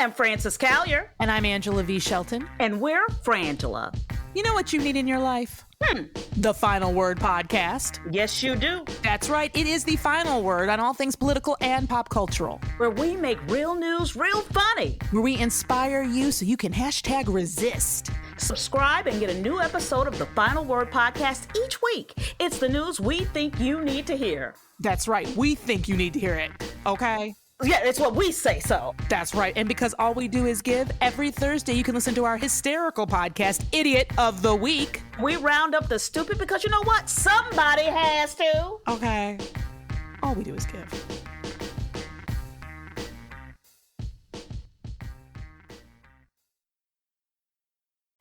I'm Frances Callier. And I'm Angela V. Shelton. And we're Frangela. You know what you need in your life? The Final Word podcast. Yes, you do. That's right. It is the final word on all things political and pop cultural. Where we make real news real funny. Where we inspire you so you can #resist. Subscribe and get a new episode of the Final Word podcast each week. It's the news we think you need to hear. That's right. We think you need to hear it. Okay? Yeah, it's what we say so. That's right. And because all we do is give, every Thursday you can listen to our hysterical podcast, Idiot of the Week. We round up the stupid because you know what? Somebody has to. Okay. All we do is give.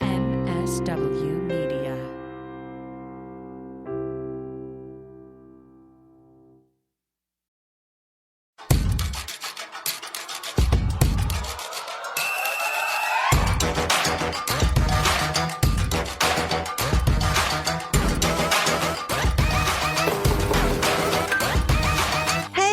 MSW Media.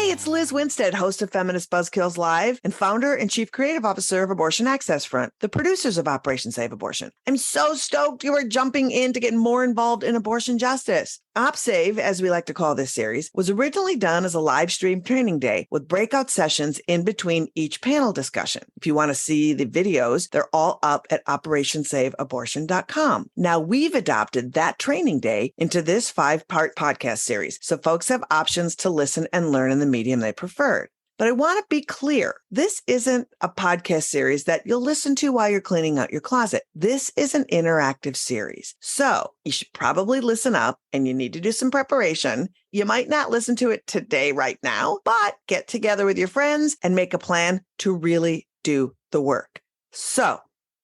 It's Liz Winstead, host of Feminist Buzzkills Live and founder and chief creative officer of Abortion Access Front, the producers of Operation Save Abortion. I'm so stoked you are jumping in to get more involved in abortion justice. OpSave, as we like to call this series, was originally done as a live stream training day with breakout sessions in between each panel discussion. If you want to see the videos, they're all up at operationsaveabortion.com. Now we've adopted that training day into this 5-part podcast series, so folks have options to listen and learn in the medium they preferred. But I want to be clear. This isn't a podcast series that you'll listen to while you're cleaning out your closet. This is an interactive series. So you should probably listen up and you need to do some preparation. You might not listen to it today, right now, but get together with your friends and make a plan to really do the work. So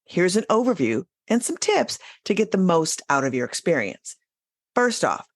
here's an overview and some tips to get the most out of your experience. First off,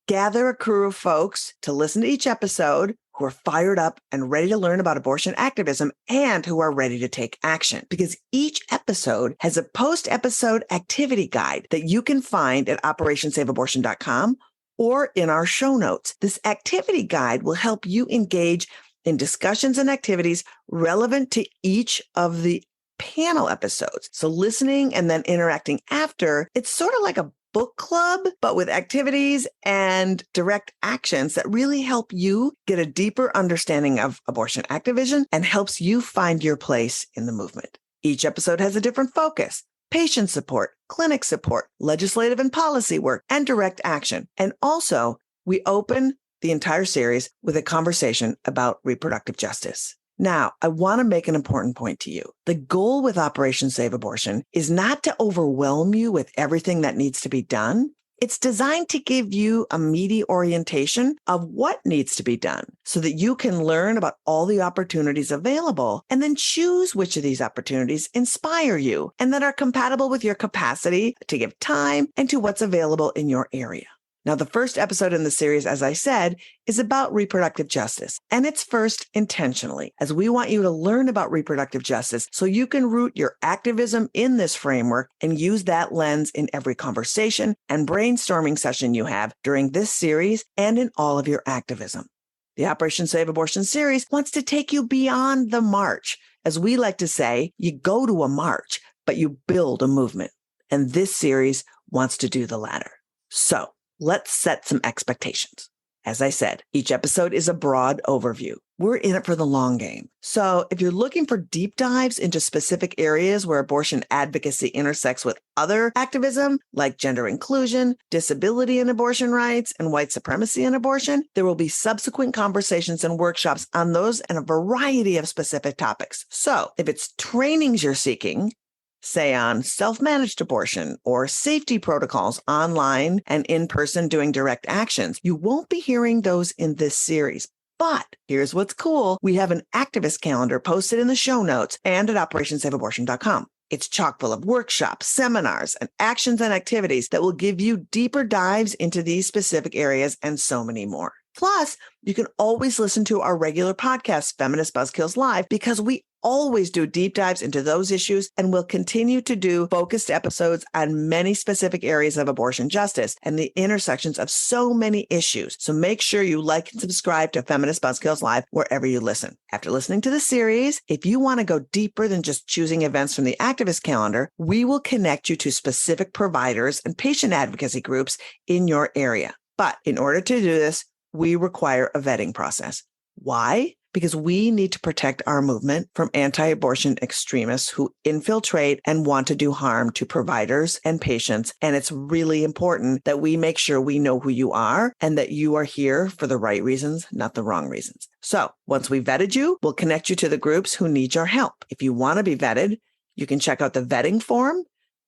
gather a crew of folks to listen to each episode who are fired up and ready to learn about abortion activism and who are ready to take action, because each episode has a post-episode activity guide that you can find at operationsaveabortion.com or in our show notes. This activity guide will help you engage in discussions and activities relevant to each of the panel episodes. So listening and then interacting after, it's sort of like a book club, but with activities and direct actions that really help you get a deeper understanding of abortion activism and helps you find your place in the movement. Each episode has a different focus: patient support, clinic support, legislative and policy work, and direct action. And also, we open the entire series with a conversation about reproductive justice. Now, I want to make an important point to you. The goal with Operation Save Abortion is not to overwhelm you with everything that needs to be done. It's designed to give you a meaty orientation of what needs to be done so that you can learn about all the opportunities available and then choose which of these opportunities inspire you and that are compatible with your capacity to give time and to what's available in your area. Now, the first episode in the series, as I said, is about reproductive justice, and it's first intentionally, as we want you to learn about reproductive justice so you can root your activism in this framework and use that lens in every conversation and brainstorming session you have during this series and in all of your activism. The Operation Save Abortion series wants to take you beyond the march. As we like to say, you go to a march, but you build a movement. And this series wants to do the latter. So, let's set some expectations. As I said, each episode is a broad overview. We're in it for the long game. So if you're looking for deep dives into specific areas where abortion advocacy intersects with other activism, like gender inclusion, disability and abortion rights, and white supremacy in abortion, there will be subsequent conversations and workshops on those and a variety of specific topics. So if it's trainings you're seeking, say on self-managed abortion or safety protocols online and in person doing direct actions, you won't be hearing those in this series. But here's what's cool. We have an activist calendar posted in the show notes and at operationsaveabortion.com. It's chock full of workshops, seminars, and actions and activities that will give you deeper dives into these specific areas and so many more. Plus, you can always listen to our regular podcast, Feminist Buzzkills Live, because we always do deep dives into those issues, and we'll continue to do focused episodes on many specific areas of abortion justice and the intersections of so many issues. So make sure you like and subscribe to Feminist Buzzkills Live wherever you listen. After listening to the series, if you want to go deeper than just choosing events from the activist calendar, we will connect you to specific providers and patient advocacy groups in your area. But in order to do this, we require a vetting process. Why? Because we need to protect our movement from anti-abortion extremists who infiltrate and want to do harm to providers and patients. And it's really important that we make sure we know who you are and that you are here for the right reasons, not the wrong reasons. So once we've vetted you, we'll connect you to the groups who need your help. If you want to be vetted, you can check out the vetting form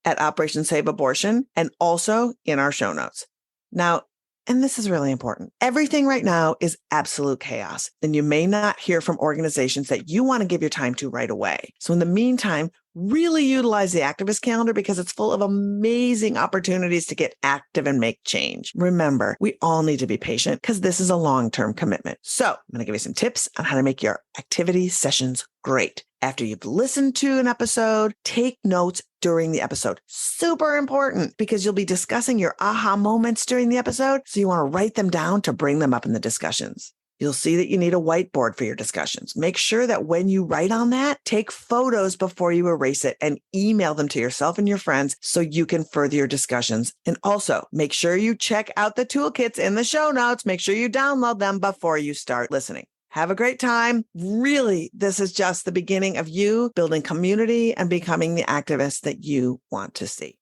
at Operation Save Abortion and also in our show notes. Now, and this is really important, everything right now is absolute chaos, and you may not hear from organizations that you want to give your time to right away. So in the meantime, really utilize the activist calendar because it's full of amazing opportunities to get active and make change. Remember, we all need to be patient because this is a long-term commitment. So I'm going to give you some tips on how to make your activity sessions great. After you've listened to an episode, take notes during the episode. Super important because you'll be discussing your aha moments during the episode. So you want to write them down to bring them up in the discussions. You'll see that you need a whiteboard for your discussions. Make sure that when you write on that, take photos before you erase it and email them to yourself and your friends so you can further your discussions. And also make sure you check out the toolkits in the show notes. Make sure you download them before you start listening. Have a great time. Really, this is just the beginning of you building community and becoming the activist that you want to see.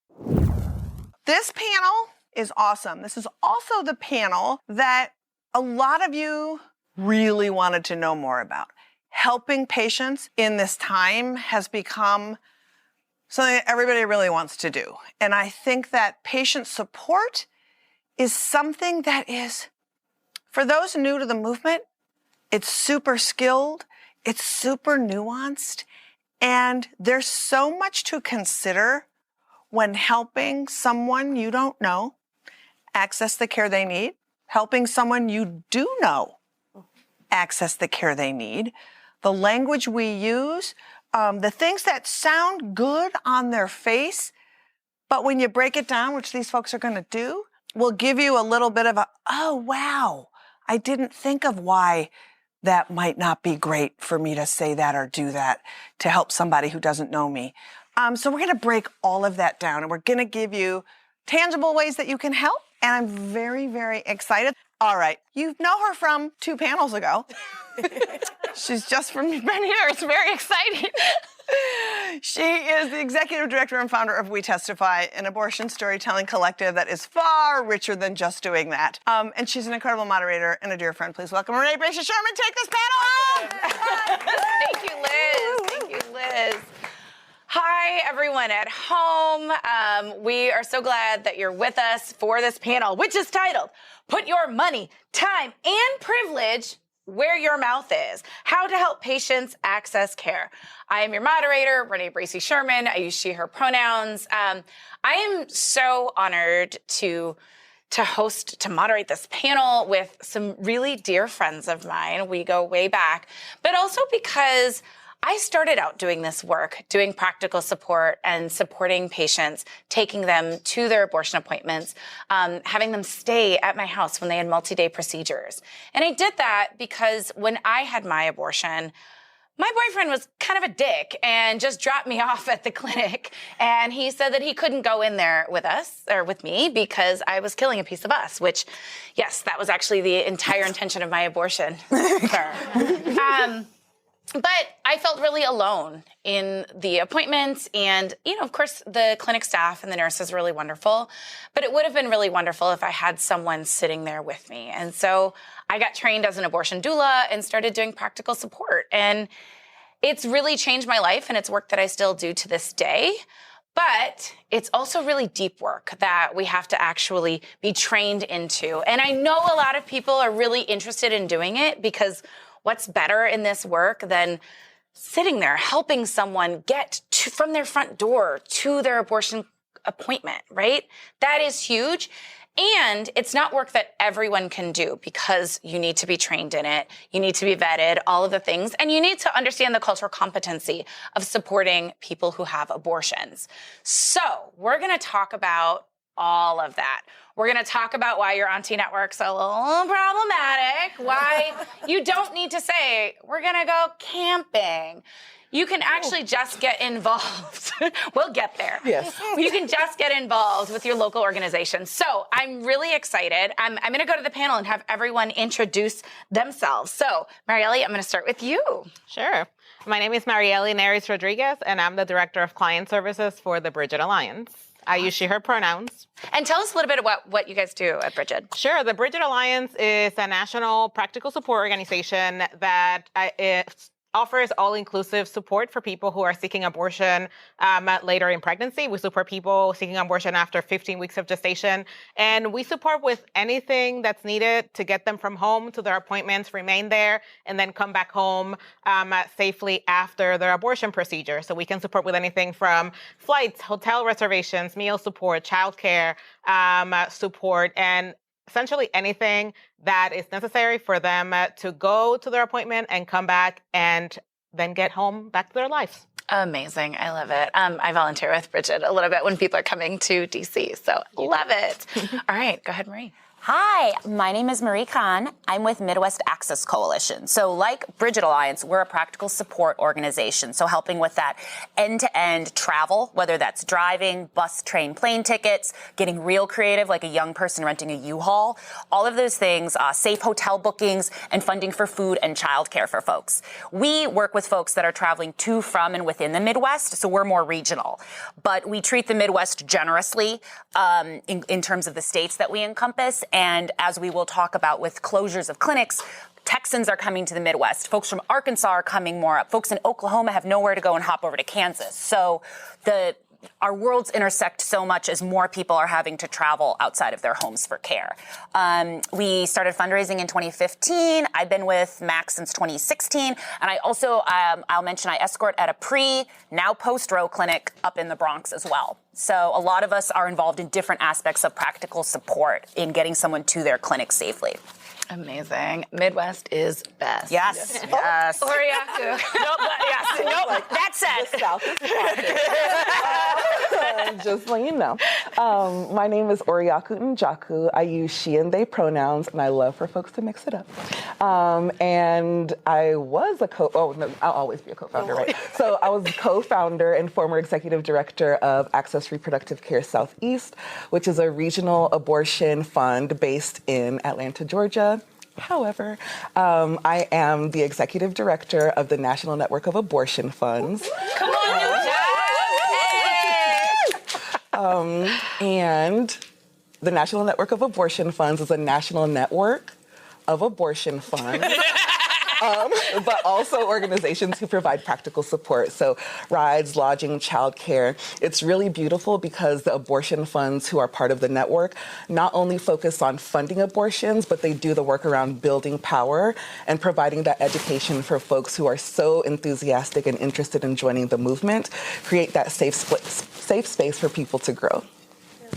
This panel is awesome. This is also the panel that a lot of you really wanted to know more about. Helping patients in this time has become something that everybody really wants to do. And I think that patient support is something that is, for those new to the movement, it's super skilled, it's super nuanced, and there's so much to consider when helping someone you don't know access the care they need, helping someone you do know access the care they need, the language we use, the things that sound good on their face, but when you break it down, which these folks are going to do, will give you a little bit of a, oh, wow, I didn't think of why that might not be great for me to say that or do that to help somebody who doesn't know me. So we're going to break all of that down, and we're going to give you tangible ways that you can help. And I'm very, very excited. All right. You know her from 2 panels ago. She's just been here. It's very exciting. She is the executive director and founder of We Testify, an abortion storytelling collective that is far richer than just doing that. And she's an incredible moderator and a dear friend. Please welcome Renee Bracey Sherman. Take this panel on. Thank you, Liz. Thank you, Liz. Hi, everyone at home. We are so glad that you're with us for this panel, which is titled, Put Your Money, Time, and Privilege Where Your Mouth Is, How to Help Patients Access Care. I am your moderator, Renee Bracey Sherman. I use she, her pronouns. I am so honored to moderate this panel with some really dear friends of mine. We go way back, but also because I started out doing this work, doing practical support and supporting patients, taking them to their abortion appointments, having them stay at my house when they had multi-day procedures. And I did that because when I had my abortion, my boyfriend was kind of a dick and just dropped me off at the clinic. And he said that he couldn't go in there with us or with me because I was killing a piece of us, which, yes, that was actually the entire intention of my abortion. But I felt really alone in the appointments and, of course, the clinic staff and the nurses were really wonderful, but it would have been really wonderful if I had someone sitting there with me. And so I got trained as an abortion doula and started doing practical support. And it's really changed my life and it's work that I still do to this day. But it's also really deep work that we have to actually be trained into. And I know a lot of people are really interested in doing it because what's better in this work than sitting there helping someone get from their front door to their abortion appointment, right? That is huge. And it's not work that everyone can do because you need to be trained in it. You need to be vetted, all of the things. And you need to understand the cultural competency of supporting people who have abortions. So we're going to talk about all of that. We're going to talk about why your auntie network's a little problematic, why you don't need to say, we're going to go camping. You can actually just get involved. We'll get there. Yes. You can just get involved with your local organization. So I'm really excited. I'm going to go to the panel and have everyone introduce themselves. So, Marielle, I'm going to start with you. Sure. My name is Marielle Neris Rodriguez, and I'm the Director of Client Services for the Bridget Alliance. I use she, her pronouns. And tell us a little bit about what you guys do at Bridget. Sure. The Bridget Alliance is a national practical support organization that offers all-inclusive support for people who are seeking abortion later in pregnancy. We support people seeking abortion after 15 weeks of gestation. And we support with anything that's needed to get them from home to their appointments, remain there, and then come back home safely after their abortion procedure. So we can support with anything from flights, hotel reservations, meal support, childcare support, and essentially anything that is necessary for them to go to their appointment and come back and then get home back to their lives. Amazing. I love it. I volunteer with Bridget a little bit when people are coming to DC, so love it. All right, go ahead, Marie. Hi, my name is Marie Kahn. I'm with Midwest Access Coalition. So like Bridget Alliance, we're a practical support organization. So helping with that end-to-end travel, whether that's driving, bus, train, plane tickets, getting real creative, like a young person renting a U-Haul, all of those things, safe hotel bookings, and funding for food and childcare for folks. We work with folks that are traveling to, from, and within the Midwest, so we're more regional. But we treat the Midwest generously in terms of the states that we encompass. And as we will talk about with closures of clinics, Texans are coming to the Midwest. Folks from Arkansas are coming more up. Folks in Oklahoma have nowhere to go and hop over to Kansas. So our worlds intersect so much as more people are having to travel outside of their homes for care. We started fundraising in 2015. I've been with MAC since 2016. And I also, I'll mention, I escort at a now post-Roe clinic up in the Bronx as well. So a lot of us are involved in different aspects of practical support in getting someone to their clinic safely. Amazing. Midwest is best. Yes. Yes. Oriaku. That said. The South is part. Just so you know. My name is Oriaku Njaku. I use she and they pronouns, and I love for folks to mix it up. And I was I'll always be a co-founder, right? So I was co-founder and former executive director of Access Reproductive Care Southeast, which is a regional abortion fund based in Atlanta, Georgia. However, I am the executive director of the National Network of Abortion Funds. Come on, and the National Network of Abortion Funds is a national network of abortion funds. But also organizations who provide practical support. So rides, lodging, childcare. It's really beautiful because the abortion funds who are part of the network not only focus on funding abortions, but they do the work around building power and providing that education for folks who are so enthusiastic and interested in joining the movement, create that safe space for people to grow.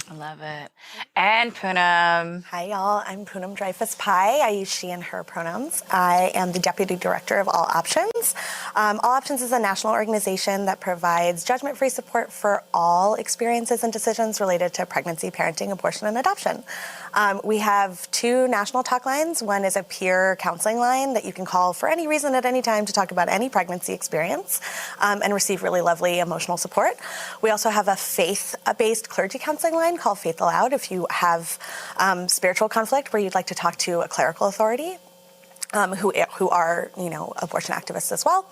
I love it. And Poonam. Hi, y'all. I'm Poonam Dreyfus-Pai. I use she and her pronouns. I am the Deputy Director of All Options. All Options is a national organization that provides judgment-free support for all experiences and decisions related to pregnancy, parenting, abortion, and adoption. We have 2 national talk lines. One is a peer counseling line that you can call for any reason at any time to talk about any pregnancy experience and receive really lovely emotional support. We also have a faith-based clergy counseling line called Faith Aloud if you have spiritual conflict where you'd like to talk to a clerical authority who are, abortion activists as well.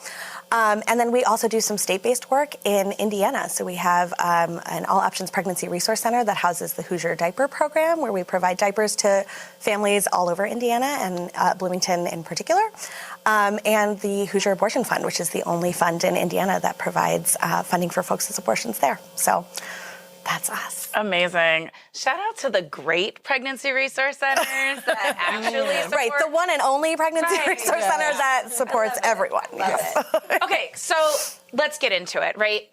And then we also do some state-based work in Indiana. So we have an All Options Pregnancy Resource Center that houses the Hoosier Diaper Program, where we provide diapers to families all over Indiana and Bloomington in particular. And the Hoosier Abortion Fund, which is the only fund in Indiana that provides funding for folks' abortions there. So that's us. Amazing. Shout out to the great pregnancy resource centers that actually support. Right, the one and only pregnancy resource center that supports everyone. Love it. Okay, so let's get into it, right?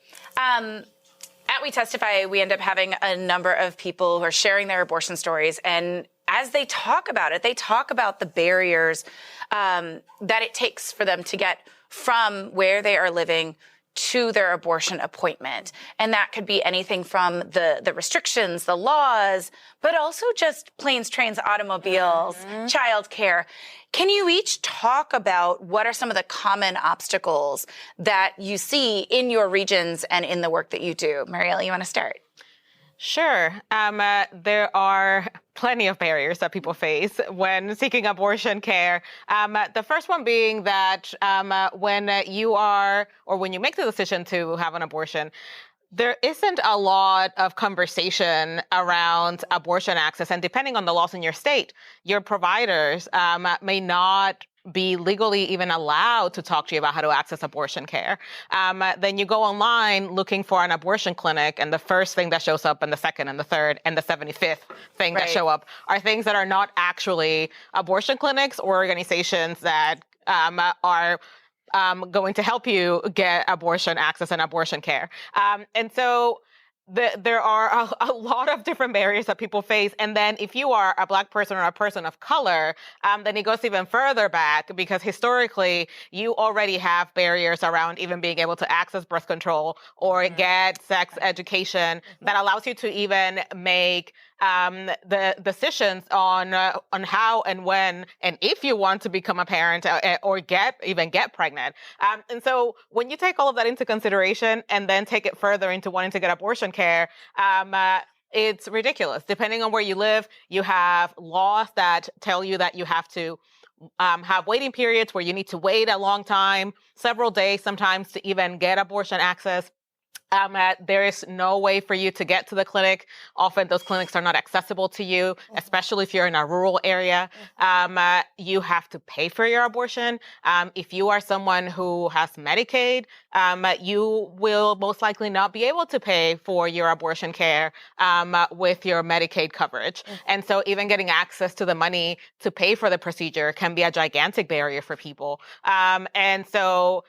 at We Testify, we end up having a number of people who are sharing their abortion stories. And as they talk about it, they talk about the barriers that it takes for them to get from where they are living to their abortion appointment. And that could be anything from the restrictions, the laws, but also just planes, trains, automobiles, childcare. Can you each talk about what are some of the common obstacles that you see in your regions and in the work that you do? Marielle, you want to start? Sure. There are plenty of barriers that people face when seeking abortion care. The first one being that when you make the decision to have an abortion, there isn't a lot of conversation around abortion access. And depending on the laws in your state, your providers may not be legally even allowed to talk to you about how to access abortion care. Then you go online looking for an abortion clinic, and the first thing that shows up, and the second and the third and the 75th thing that show up are things that are not actually abortion clinics or organizations that are going to help you get abortion access and abortion care. And so there are a lot of different barriers that people face. And then if you are a Black person or a person of color, then it goes even further back, because historically you already have barriers around even being able to access birth control or get sex education that allows you to even make the decisions on how and when and if you want to become a parent or get pregnant. And so when you take all of that into consideration and then take it further into wanting to get abortion care, it's ridiculous. Depending on where you live, you have laws that tell you that you have to have waiting periods where you need to wait a long time, several days sometimes, to even get abortion access. There is no way for you to get to the clinic. Often those clinics are not accessible to you, especially if you're in a rural area. You have to pay for your abortion. If you are someone who has Medicaid, you will most likely not be able to pay for your abortion care with your Medicaid coverage. And so even getting access to the money to pay for the procedure can be a gigantic barrier for people. And so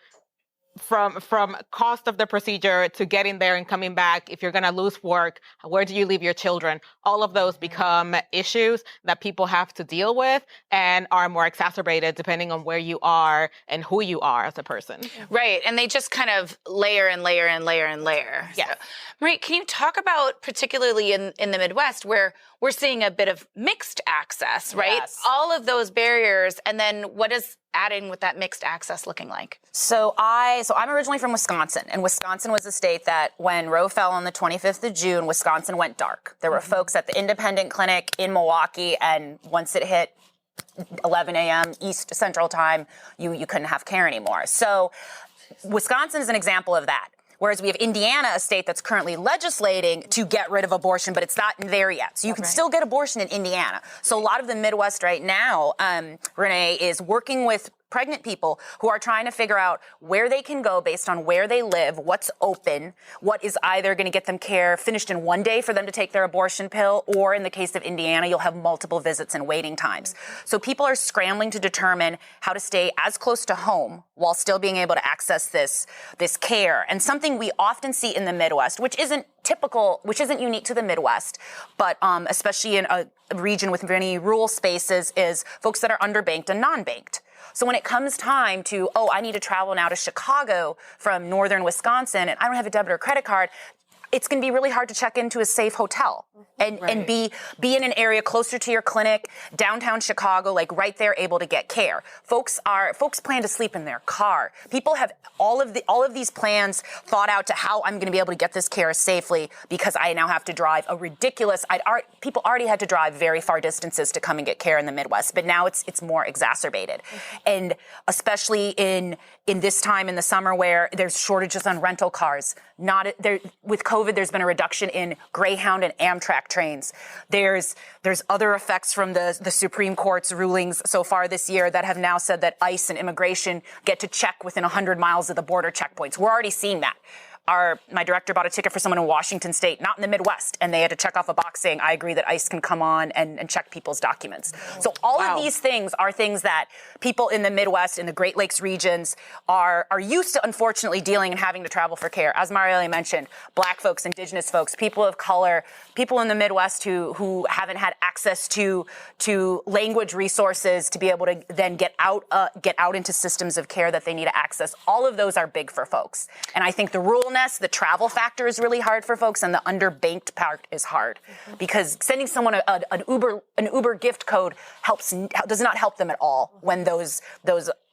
from cost of the procedure to getting there and coming back, if you're going to lose work, where do you leave your children? All of those become issues that people have to deal with and are more exacerbated depending on where you are and who you are as a person. Right. And they just kind of layer and layer and layer and layer. Yes. So, Marie, can you talk about, particularly in the Midwest, where we're seeing a bit of mixed access, right? Yes. All of those barriers. And then what is adding with that mixed access looking like? So I'm originally from Wisconsin, and Wisconsin was a state that when Roe fell on the 25th of June, Wisconsin went dark. There were folks at the independent clinic in Milwaukee, and once it hit 11 a.m. East Central Time, you couldn't have care anymore. So Wisconsin is an example of that. Whereas we have Indiana, a state that's currently legislating to get rid of abortion, but it's not there yet. So you can still get abortion in Indiana. So a lot of the Midwest right now, Renee, is working with pregnant people who are trying to figure out where they can go based on where they live, what's open, what is either going to get them care finished in one day for them to take their abortion pill, or in the case of Indiana, you'll have multiple visits and waiting times. So people are scrambling to determine how to stay as close to home while still being able to access this care. And something we often see in the Midwest, which isn't typical, which isn't unique to the Midwest, but especially in a region with many rural spaces, is folks that are underbanked and non-banked. So when it comes time to, I need to travel now to Chicago from northern Wisconsin and I don't have a debit or credit card, it's going to be really hard to check into a safe hotel and be in an area closer to your clinic, downtown Chicago, like right there, able to get care. Folks plan to sleep in their car. People have all of these plans thought out to how I'm going to be able to get this care safely, because I now have to drive a ridiculous. People already had to drive very far distances to come and get care in the Midwest, but now it's more exacerbated, and especially in this time in the summer where there's shortages on rental cars. With COVID, there's been a reduction in Greyhound and Amtrak trains. There's other effects from the Supreme Court's rulings so far this year that have now said that ICE and immigration get to check within 100 miles of the border checkpoints. We're already seeing that. my director bought a ticket for someone in Washington State, not in the Midwest, and they had to check off a box saying, I agree that ICE can come on and check people's documents. So all of these things are things that people in the Midwest, in the Great Lakes regions, are used to, unfortunately, dealing and having to travel for care. As Marielle mentioned, Black folks, Indigenous folks, people of color, people in the Midwest who haven't had access to language resources to be able to then get out into systems of care that they need to access. All of those are big for folks. And I think the ruralness, the travel factor is really hard for folks, and the underbanked part is hard because sending someone an Uber gift code does not help them at all when those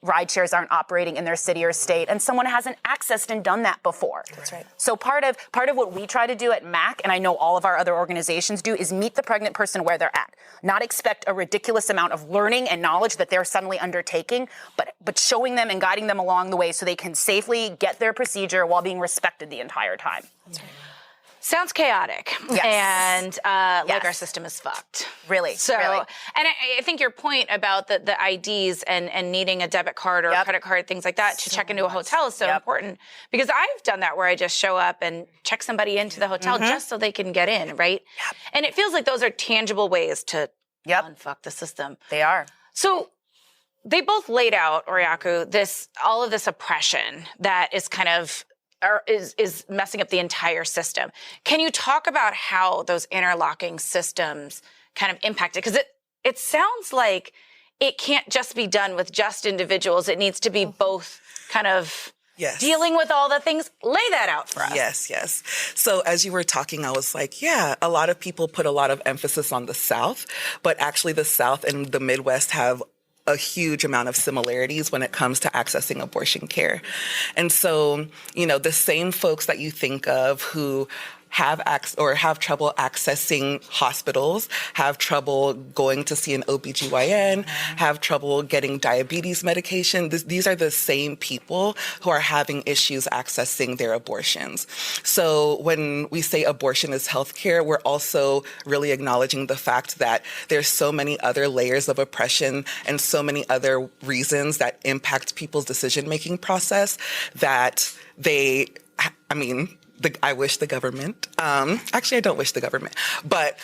ride shares aren't operating in their city or state, and someone hasn't accessed and done that before. That's right. So part of what we try to do at MAC, and I know all of our other organizations do, is meet the pregnant person where they're at. Not expect a ridiculous amount of learning and knowledge that they're suddenly undertaking, but showing them and guiding them along the way so they can safely get their procedure while being respected the entire time. That's right. Sounds chaotic. Yes. And like our system is fucked. Really. So, really. And I think your point about the IDs and needing a debit card or a credit card, things like that, to check into a hotel is so important. Because I've done that where I just show up and check somebody into the hotel just so they can get in, right? Yep. And it feels like those are tangible ways to unfuck the system. They are. So they both laid out, Oriaku, all of this oppression that is kind of is messing up the entire system. Can you talk about how those interlocking systems kind of impact it? Because it sounds like it can't just be done with just individuals. It needs to be both kind of dealing with all the things. Lay that out for us. Yes. So as you were talking, I was like, a lot of people put a lot of emphasis on the South, but actually the South and the Midwest have a huge amount of similarities when it comes to accessing abortion care. And so, the same folks that you think of who have trouble accessing hospitals, have trouble going to see an OBGYN, have trouble getting diabetes medication. These are the same people who are having issues accessing their abortions. So when we say abortion is healthcare, we're also really acknowledging the fact that there's so many other layers of oppression and so many other reasons that impact people's decision-making process that I wish the government, actually I don't wish the government, but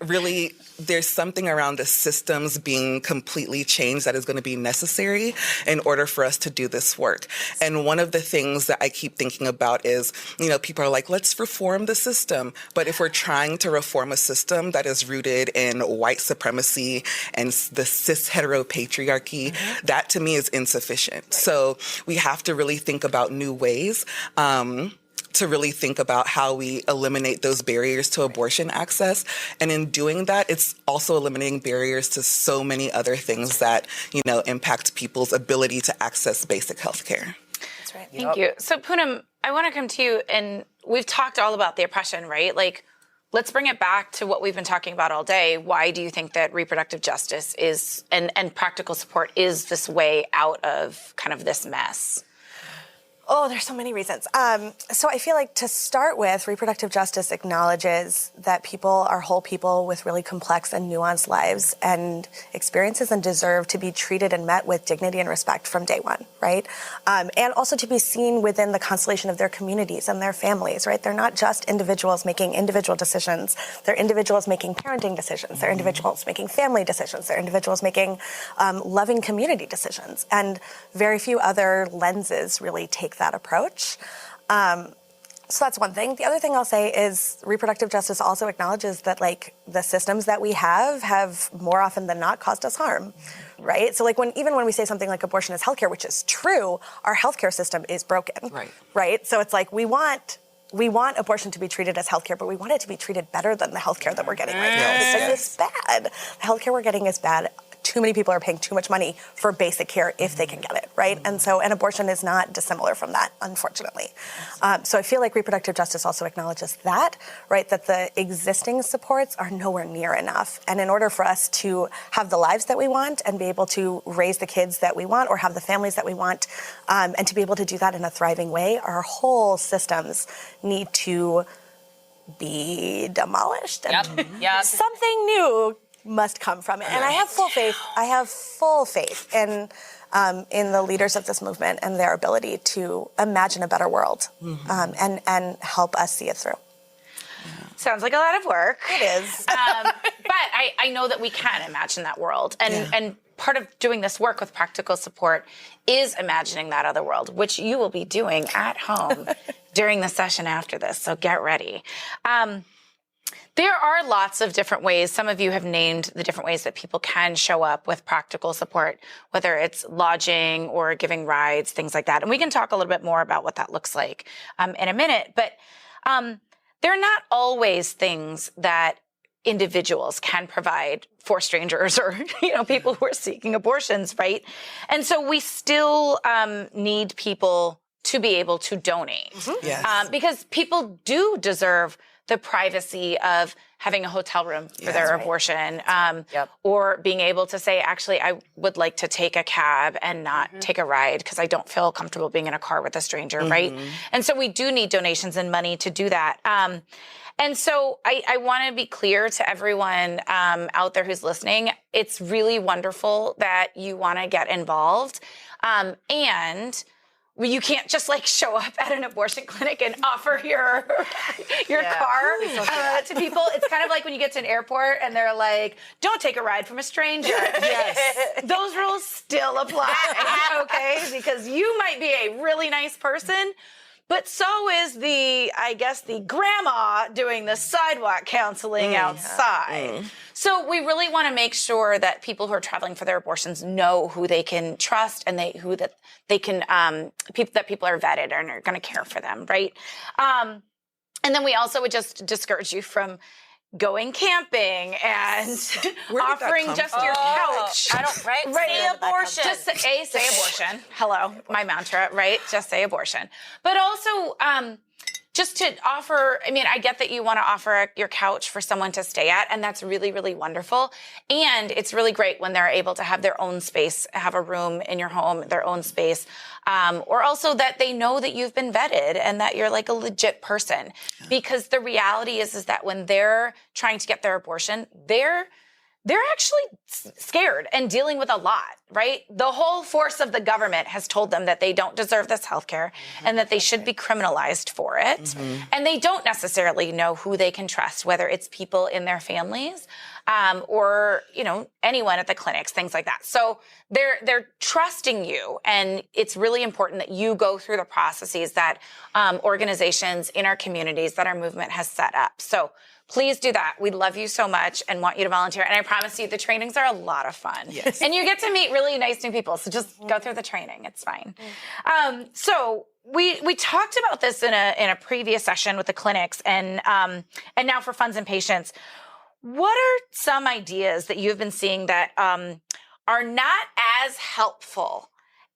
really there's something around the systems being completely changed that is going to be necessary in order for us to do this work. And one of the things that I keep thinking about is, people are like, let's reform the system. But if we're trying to reform a system that is rooted in white supremacy and the cis heteropatriarchy, that to me is insufficient. Right. So we have to really think about new ways to really think about how we eliminate those barriers to abortion access. And in doing that, it's also eliminating barriers to so many other things that, impact people's ability to access basic health care. That's right. Thank you. So Poonam, I want to come to you, and we've talked all about the oppression, right? Like, let's bring it back to what we've been talking about all day. Why do you think that reproductive justice is, and practical support is this way out of kind of this mess? Oh, there's so many reasons. So I feel like to start with, reproductive justice acknowledges that people are whole people with really complex and nuanced lives and experiences and deserve to be treated and met with dignity and respect from day one, right? And also to be seen within the constellation of their communities and their families, right? They're not just individuals making individual decisions. They're individuals making parenting decisions. They're individuals making family decisions. They're individuals making loving community decisions. And very few other lenses really take that approach. So that's one thing. The other thing I'll say is reproductive justice also acknowledges that the systems that we have more often than not caused us harm, right? So even when we say something like abortion is healthcare, which is true, our healthcare system is broken, right? So it's like we want abortion to be treated as healthcare, but we want it to be treated better than the healthcare that we're getting right now. Because it's bad. The healthcare we're getting is bad. Too many people are paying too much money for basic care if they can get it, right? And so an abortion is not dissimilar from that, unfortunately. So I feel like reproductive justice also acknowledges that, right? That the existing supports are nowhere near enough. And in order for us to have the lives that we want and be able to raise the kids that we want or have the families that we want, and to be able to do that in a thriving way, our whole systems need to be demolished. And something new must come from it. And I have full faith. I have full faith in in the leaders of this movement and their ability to imagine a better world and help us see it through. Sounds like a lot of work. It is. But I know that we can imagine that world. And part of doing this work with practical support is imagining that other world, which you will be doing at home during the session after this. So get ready. There are lots of different ways. Some of you have named the different ways that people can show up with practical support, whether it's lodging or giving rides, things like that. And we can talk a little bit more about what that looks like in a minute. But they're not always things that individuals can provide for strangers or, people who are seeking abortions, right? And so we still need people to be able to donate. Yes. Because people do deserve the privacy of having a hotel room for their abortion, or being able to say, actually, I would like to take a cab and not take a ride because I don't feel comfortable being in a car with a stranger, right? And so we do need donations and money to do that. And so I want to be clear to everyone out there who's listening, it's really wonderful that you want to get involved. And you can't just show up at an abortion clinic and offer your car to people. It's kind of like when you get to an airport and they're like, don't take a ride from a stranger. Yes. Those rules still apply, okay? Because you might be a really nice person, but so is the grandma doing the sidewalk counseling outside. So we really want to make sure that people who are traveling for their abortions know who they can trust and that people are vetted and are going to care for them, right? And then we also would just discourage you from going camping and offering just your couch. Say abortion. Just say abortion. Hello, my mantra, right? Just say abortion. But also, just to offer, I get that you want to offer your couch for someone to stay at, and that's really, really wonderful. And it's really great when they're able to have their own space, have a room in your home, their own space, or also that they know that you've been vetted and that you're a legit person. Because the reality is that when they're trying to get their abortion, they're actually scared and dealing with a lot, right? The whole force of the government has told them that they don't deserve this healthcare and that they should be criminalized for it. And they don't necessarily know who they can trust, whether it's people in their families or, anyone at the clinics, things like that. So they're trusting you. And it's really important that you go through the processes that organizations in our communities, that our movement has set up. So please do that. We love you so much and want you to volunteer. And I promise you, the trainings are a lot of fun. Yes. And you get to meet really nice new people. So just go through the training. It's fine. So we talked about this in a previous session with the clinics and now for funds and patients. What are some ideas that you've been seeing that are not as helpful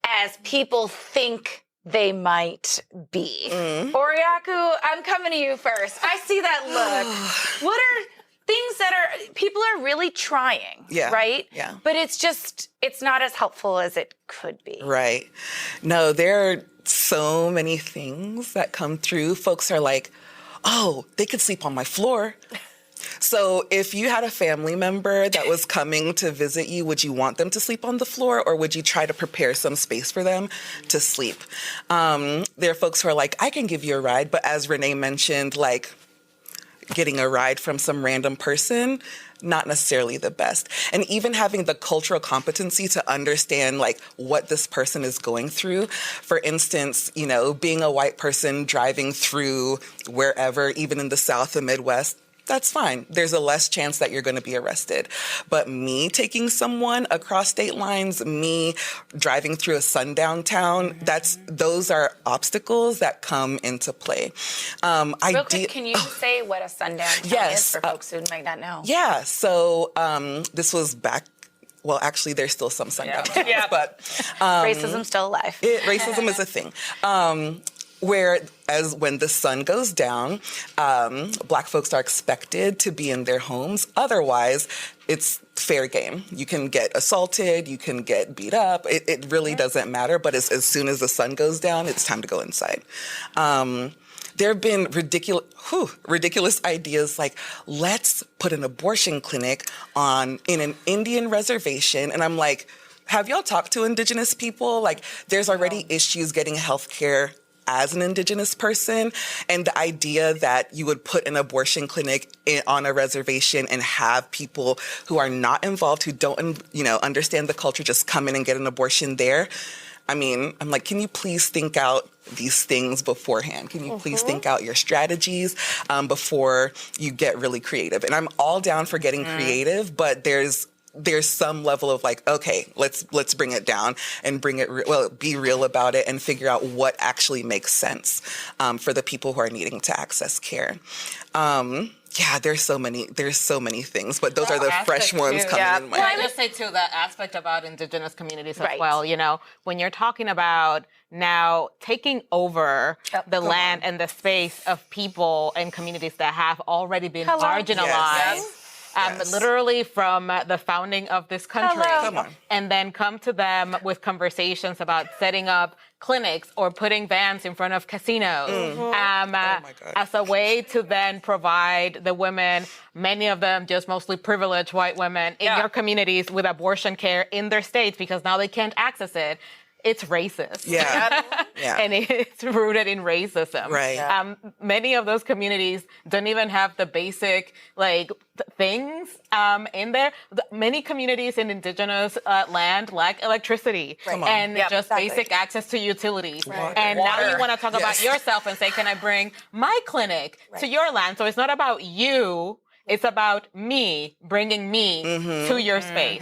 as people think they might be? Oriaku, I'm coming to you first. I see that look. What are things that people are really trying, right? Yeah. But it's not as helpful as it could be. Right. No, there are so many things that come through. Folks are like, oh, they could sleep on my floor. So if you had a family member that was coming to visit you, would you want them to sleep on the floor or would you try to prepare some space for them to sleep? There are folks who are like, I can give you a ride. But as Renee mentioned, getting a ride from some random person, not necessarily the best. And even having the cultural competency to understand what this person is going through. For instance, being a white person driving through wherever, even in the South or Midwest, that's fine. There's a less chance that you're going to be arrested. But me taking someone across state lines, me driving through a sundown town, those are obstacles that come into play. Real quick, can you say what a sundown town is for folks who might not know? Yeah. So this was back. Well, actually, there's still some sundown towns, but racism's still alive. Racism is a thing. Whereas when the sun goes down, Black folks are expected to be in their homes. Otherwise, it's fair game. You can get assaulted, you can get beat up. It really doesn't matter. But as soon as the sun goes down, it's time to go inside. There have been ridiculous ideas like, let's put an abortion clinic in an Indian reservation. And I'm like, have y'all talked to Indigenous people? Like, there's already issues getting healthcare as an Indigenous person, and the idea that you would put an abortion clinic on a reservation and have people who are not involved, who don't, understand the culture, just come in and get an abortion there. I mean, I'm like, can you please think out these things beforehand? Can you please think out your strategies before you get really creative? And I'm all down for getting creative, but there's some level of like, okay, let's bring it down and be real about it and figure out what actually makes sense for the people who are needing to access care. There's so many things, but those are the fresh ones coming in my head. I would say too, that aspect about Indigenous communities as well. When you're talking about now taking over the land and the space of people and communities that have already been marginalized. Literally from the founding of this country, and then come to them with conversations about setting up clinics or putting vans in front of casinos as a way to then provide the women, many of them just mostly privileged white women in your communities with abortion care in their states because now they can't access it. It's racist. And it's rooted in racism. Right. Many of those communities don't even have the basic things in there. Many communities in Indigenous land lack electricity and basic access to utilities. And now you want to talk about yourself and say, can I bring my clinic to your land? So it's not about you. It's about me bringing me to your space.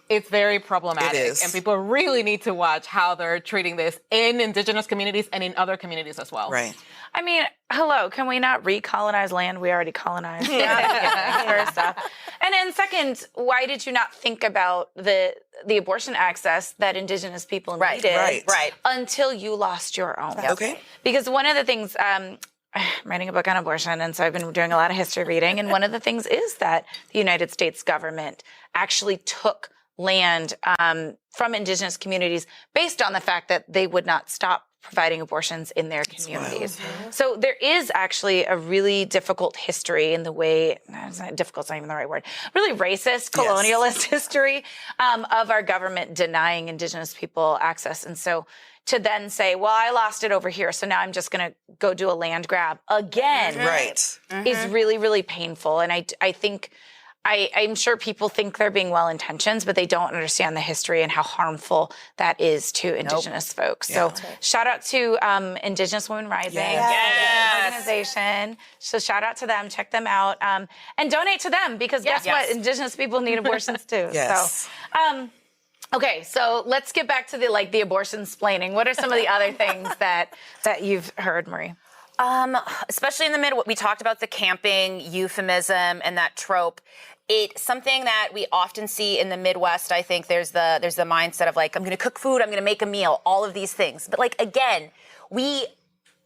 It's very problematic. It is. And people really need to watch how they're treating this in Indigenous communities and in other communities as well. Right. I mean, hello, can we not recolonize land we already colonized? First off. And then second, why did you not think about the abortion access that Indigenous people needed until you lost your own? Okay. Because one of the things, I'm writing a book on abortion, and so I've been doing a lot of history reading, and one of the things is that the United States government actually took land from Indigenous communities based on the fact that they would not stop providing abortions in their communities. So there is actually a really difficult history in the way, difficult's not even the right word, really racist, colonialist history of our government denying Indigenous people access. And so to then say, well, I lost it over here, so now I'm just going to go do a land grab again is really, really painful. And I think I'm sure people think they're being well-intentioned, but they don't understand the history and how harmful that is to Indigenous folks. So shout out to Indigenous Women Rising organization. So shout out to them. Check them out. And donate to them because guess what? Indigenous people need abortions too. So, okay, so let's get back to the abortion splaining. What are some of the other things that you've heard, Marie? Especially in the middle, we talked about the camping euphemism and that trope. It's something that we often see in the Midwest. I think there's the mindset of I'm going to cook food, I'm going to make a meal, all of these things. But again,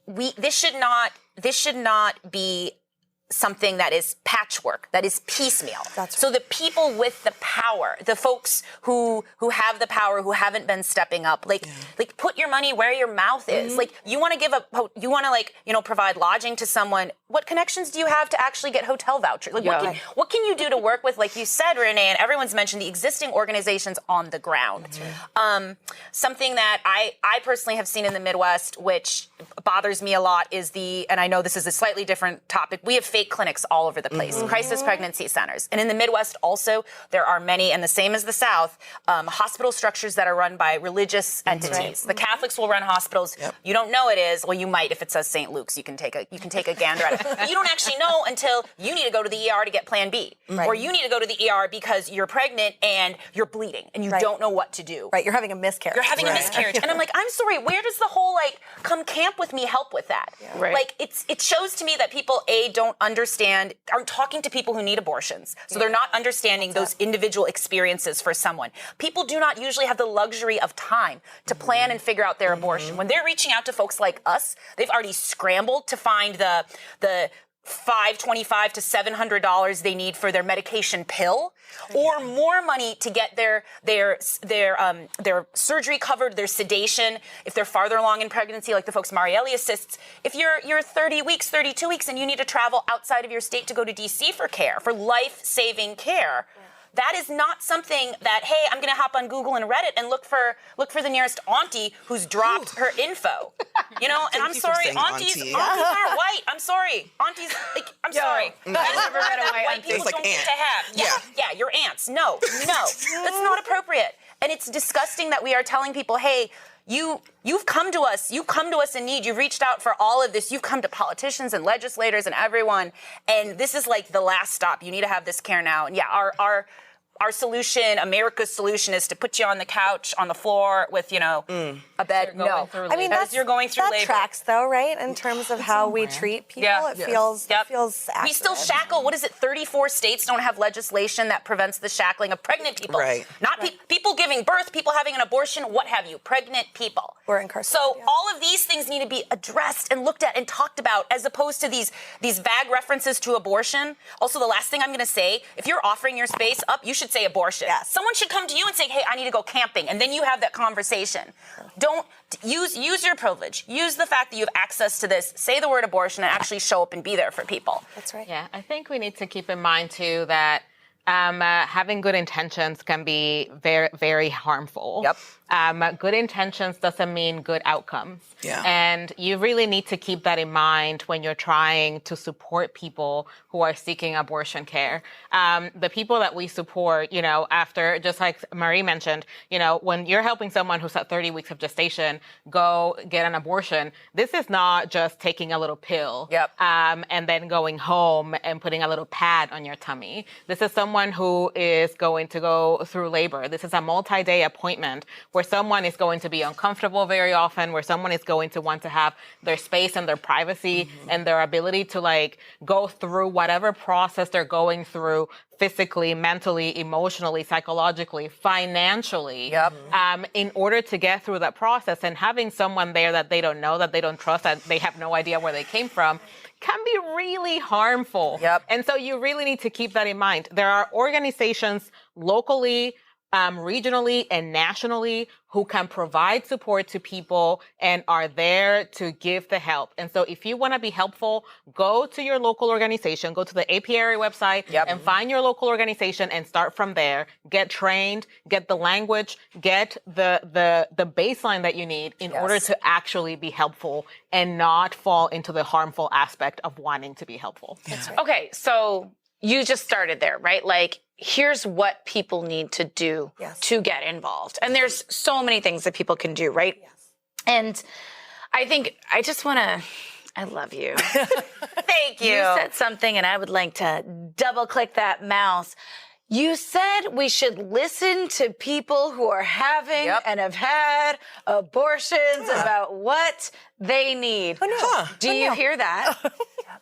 this should not be something that is patchwork, that is piecemeal. So the people with the power, the folks who have the power, who haven't been stepping up, put your money where your mouth is. You want to provide lodging to someone. What connections do you have to actually get hotel vouchers? What can you do to work with, like you said, Renee, and everyone's mentioned, the existing organizations on the ground? Something that I personally have seen in the Midwest, which bothers me a lot, is and I know this is a slightly different topic, we have fake clinics all over the place, crisis pregnancy centers. And in the Midwest also, there are many, and the same as the South, hospital structures that are run by religious entities. The Catholics will run hospitals. You don't know it is. Well, you might if it says St. Luke's. You can take a gander at it. But you don't actually know until you need to go to the ER to get Plan B. Or you need to go to the ER because you're pregnant and you're bleeding and you don't know what to do. You're having a miscarriage. And I'm like, I'm sorry, where does the whole come camp with me help with that? It shows to me that people, don't understand, aren't talking to people who need abortions. So they're not understanding those individual experiences for someone. People do not usually have the luxury of time to plan and figure out their abortion. When they're reaching out to folks like us, they've already scrambled to find the $525 to $700 they need for their medication pill, or more money to get their surgery covered, their sedation, if they're farther along in pregnancy, like the folks Marielli assists. If you're 30 weeks, 32 weeks, and you need to travel outside of your state to go to DC for care, for life-saving care, that is not something that, hey, I'm going to hop on Google and Reddit and look for the nearest auntie who's dropped her info. You know, and I'm sorry, aunties are white. I'm sorry. Aunties, like, I'm sorry. I've never met a white people like don't get aunt. to have. Yeah, your aunts. No, that's not appropriate. And it's disgusting that we are telling people, hey, you've come to us in need. You've reached out for all of this. You've come to politicians and legislators and everyone, and this is like the last stop. You need to have this care now. And yeah, our solution, America's solution, is to put you on the couch, on the floor with, a bed. No. I mean, you're going through that labor. tracks, though, right? In terms of how we treat people, it feels accurate. We still shackle. 34 states don't have legislation that prevents the shackling of pregnant people. Right. Not people giving birth, people having an abortion, what have you. Pregnant people. We're incarcerated. So all of these things need to be addressed and looked at and talked about, as opposed to these vague references to abortion. Also, the last thing I'm going to say, if you're offering your space up, you should say abortion. Yes. Someone should come to you and say, hey, I need to go camping. And then you have that conversation. Don't use your privilege. Use the fact that you have access to this. Say the word abortion and actually show up and be there for people. That's right. Yeah, I think we need to keep in mind, too, that having good intentions can be very, very harmful. Yep. Good intentions doesn't mean good outcomes. Yeah. And you really need to keep that in mind when you're trying to support people who are seeking abortion care. The people that we support, after, just like Marie mentioned, when you're helping someone who's at 30 weeks of gestation go get an abortion, this is not just taking a little pill and then going home and putting a little pad on your tummy. This is someone who is going to go through labor. This is a multi-day appointment where someone is going to be uncomfortable very often, where someone is going to want to have their space and their privacy and their ability to go through whatever process they're going through physically, mentally, emotionally, psychologically, financially, in order to get through that process. And having someone there that they don't know, that they don't trust, that they have no idea where they came from, can be really harmful. And so you really need to keep that in mind. There are organizations locally, regionally, and nationally who can provide support to people and are there to give the help. And so if you want to be helpful, go to your local organization, go to the APRA website and find your local organization and start from there. Get trained, get the language, get the baseline that you need in order to actually be helpful and not fall into the harmful aspect of wanting to be helpful. That's right. Okay, so you just started there, right? Here's what people need to do to get involved. And there's so many things that people can do, right? Yes. And I think I love you. Thank you. You said something and I would like to double click that mouse. You said we should listen to people who are having and have had abortions about what they need. Do you hear that?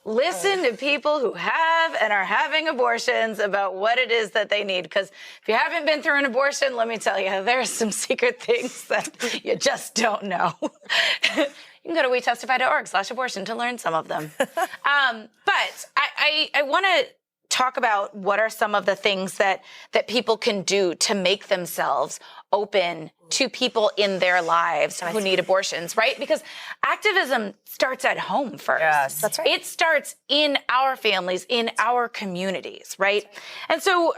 Listen to people who have and are having abortions about what it is that they need. Because if you haven't been through an abortion, let me tell you, there's some secret things that you just don't know. You can go to wetestify.org/abortion to learn some of them. But I want to talk about what are some of the things that people can do to make themselves open to people in their lives who need abortions, right? Because activism starts at home first. Yes, that's right. It starts in our families, in our communities, right? And so,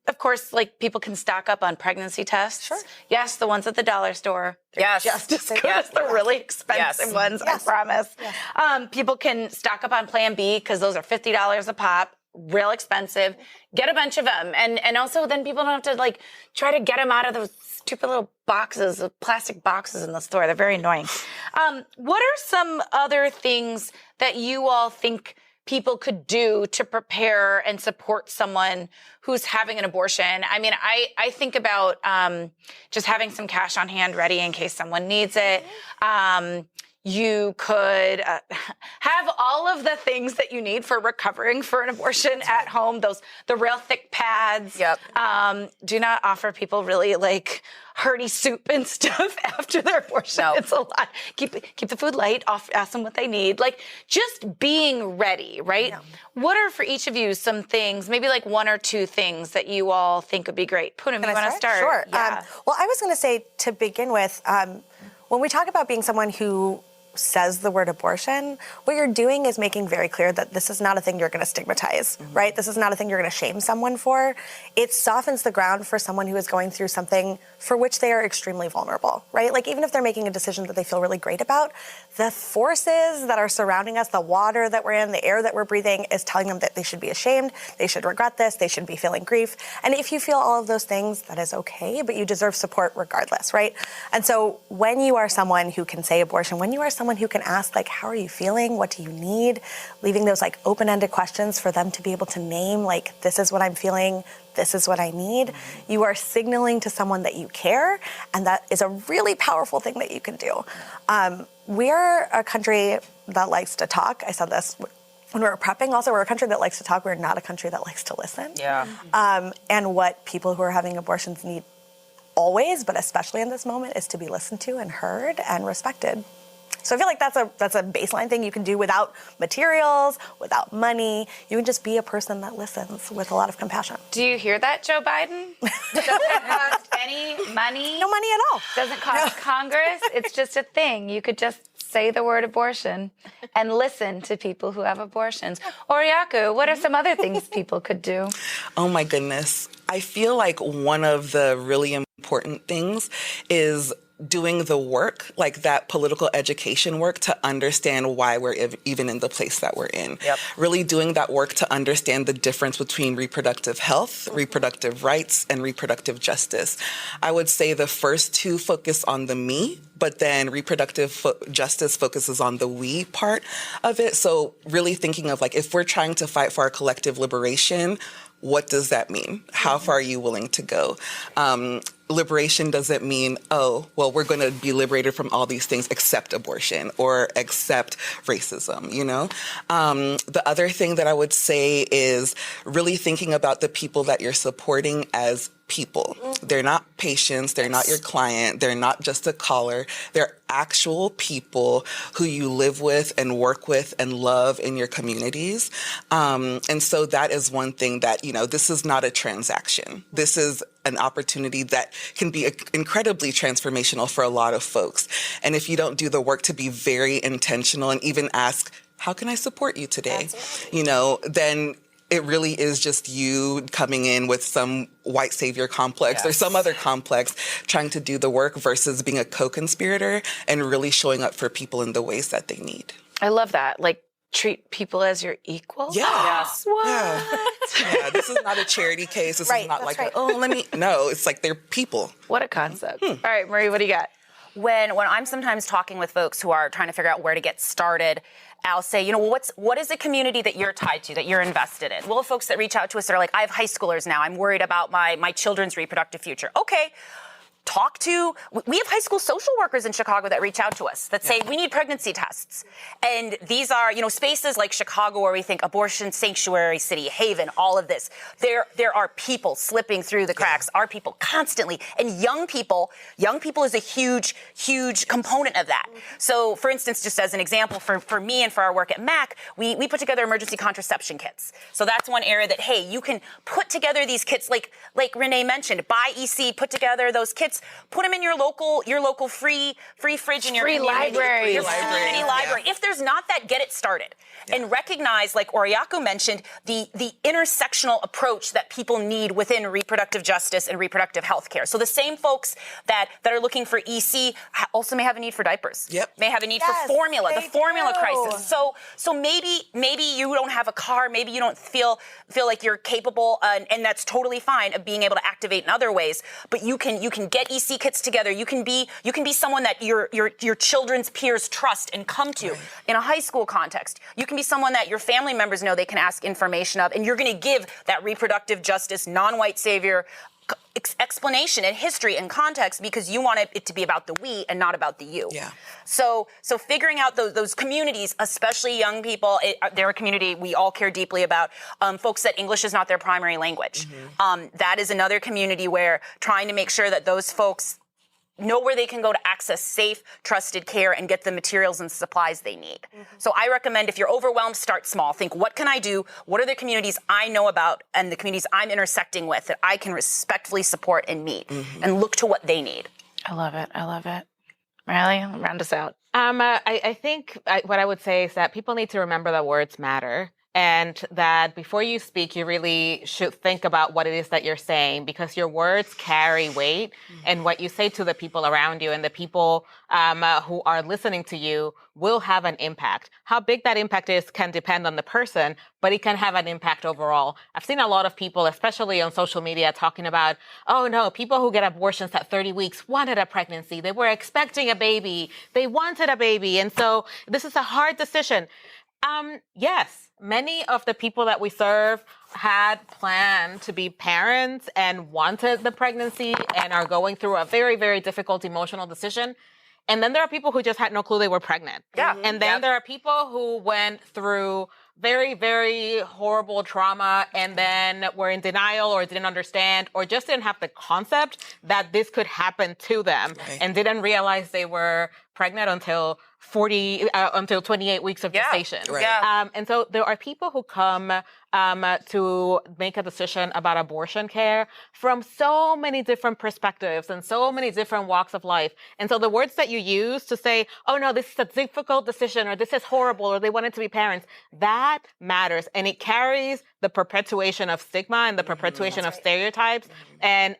of course, people can stock up on pregnancy tests. Sure. Yes, the ones at the dollar store. They're just as good as the really expensive ones, I promise. Yes. People can stock up on Plan B because those are $50 a pop. Real expensive. Get a bunch of them. And also then people don't have to try to get them out of those stupid little boxes, the plastic boxes in the store. They're very annoying. What are some other things that you all think people could do to prepare and support someone who's having an abortion? I mean, I think about just having some cash on hand ready in case someone needs it. You could have all of the things that you need for recovering for an abortion at home. The real thick pads. Do not offer people really hearty soup and stuff after their abortion. It's a lot. Keep the food light. Ask them what they need. Just being ready, right? What are for each of you some things, maybe one or two things that you all think would be great? Poonam, you want to start? Sure. Yeah. Well, I was going to say, to begin with, when we talk about being someone who says the word abortion, what you're doing is making very clear that this is not a thing you're going to stigmatize, right? This is not a thing you're going to shame someone for. It softens the ground for someone who is going through something for which they are extremely vulnerable, right? Like, even if they're making a decision that they feel really great about, the forces that are surrounding us, the water that we're in, the air that we're breathing, is telling them that they should be ashamed, they should regret this, they should be feeling grief. And if you feel all of those things, that is okay, but you deserve support regardless, right? And so when you are someone who can say abortion, when you are someone who can ask, like, how are you feeling? What do you need? Leaving those, like, open-ended questions for them to be able to name, like, this is what I'm feeling, this is what I need. You are signaling to someone that you care, and that is a really powerful thing that you can do. We're a country that likes to talk. I said this when we were prepping. Also, we're a country that likes to talk. We're not a country that likes to listen. Yeah. And what people who are having abortions need always, but especially in this moment, is to be listened to and heard and respected. So I feel like that's a baseline thing you can do without materials, without money. You can just be a person that listens with a lot of compassion. Do you hear that, Joe Biden? Doesn't cost any money. No money at all. Doesn't cost Congress. It's just a thing. You could just say the word abortion and listen to people who have abortions. Oriaku, what are some other things people could do? Oh my goodness. I feel like one of the really important things is doing the work, like that political education work, to understand why we're even in the place that we're in. Yep. Really doing that work to understand the difference between reproductive health, reproductive rights, and reproductive justice. I would say the first two focus on the me, but then reproductive justice focuses on the we part of it. So really thinking of, like, if we're trying to fight for our collective liberation, what does that mean? How far are you willing to go? Liberation doesn't mean, oh, well, we're going to be liberated from all these things except abortion or except racism, you know? The other thing that I would say is really thinking about the people that you're supporting as people. They're not patients. They're not your client. They're not just a caller. They're actual people who you live with and work with and love in your communities. And so that is one thing that, you know, this is not a transaction. This is an opportunity that can be incredibly transformational for a lot of folks. And if you don't do the work to be very intentional and even ask, how can I support you today? Absolutely. You know, then it really is just you coming in with some white savior complex or some other complex, trying to do the work versus being a co-conspirator and really showing up for people in the ways that they need. I love that. Like, treat people as your equal? Yeah. Yes. What? Yeah, this is not a charity case. This is not like, no, it's like they're people. What a concept. All right, Marie, what do you got? When I'm sometimes talking with folks who are trying to figure out where to get started, I'll say, you know, what is a community that you're tied to, that you're invested in? Well, folks that reach out to us that are like, I have high schoolers now. I'm worried about my children's reproductive future. Okay. We have high school social workers in Chicago that reach out to us that say, we need pregnancy tests. And these are, you know, spaces like Chicago where we think abortion sanctuary city, haven, all of this. There are people slipping through the cracks, our people constantly. And young people is a huge, huge component of that. So for instance, just as an example, for me and for our work at MAC, we put together emergency contraception kits. So that's one area that, hey, you can put together these kits like Renee mentioned, buy EC, put together those kits. Put them in your local free fridge in your community. Library. Your community library. If there's not that, get it started. And recognize, like Oriaku mentioned, the intersectional approach that people need within reproductive justice and reproductive health care. So the same folks that are looking for EC also may have a need for diapers. May have a need for formula, the formula crisis. So maybe you don't have a car, maybe you don't feel like you're capable, and that's totally fine, of being able to activate in other ways. But you can get EC kits together. You can be someone that your children's peers trust and come to in a high school context. You can be someone that your family members know they can ask information of, and you're going to give that reproductive justice, non-white savior explanation and history and context because you want it to be about the we and not about the you. So figuring out those communities, especially young people, they're a community we all care deeply about. Folks that English is not their primary language. That is another community where trying to make sure that those folks know where they can go to access safe, trusted care and get the materials and supplies they need. So I recommend, if you're overwhelmed, start small. Think, what can I do? What are the communities I know about and the communities I'm intersecting with that I can respectfully support and meet, and look to what they need. I love it. Riley, round us out. I think what I would say is that people need to remember that words matter. And that before you speak, you really should think about what it is that you're saying, because your words carry weight, and what you say to the people around you and the people who are listening to you will have an impact. How big that impact is can depend on the person, but it can have an impact overall. I've seen a lot of people, especially on social media, talking about, oh no, people who get abortions at 30 weeks wanted a pregnancy. They were expecting a baby. They wanted a baby. And so this is a hard decision. Yes, many of the people that we serve had planned to be parents and wanted the pregnancy and are going through a very, very difficult emotional decision. And then there are people who just had no clue they were pregnant. Yeah. And then there are people who went through very, very horrible trauma and then were in denial or didn't understand or just didn't have the concept that this could happen to them and didn't realize they were pregnant until 28 weeks of gestation. And so there are people who come to make a decision about abortion care from so many different perspectives and so many different walks of life. And so the words that you use to say, oh no, this is a difficult decision, or this is horrible, or they wanted to be parents, that matters. And it carries the perpetuation of stigma and the perpetuation of stereotypes and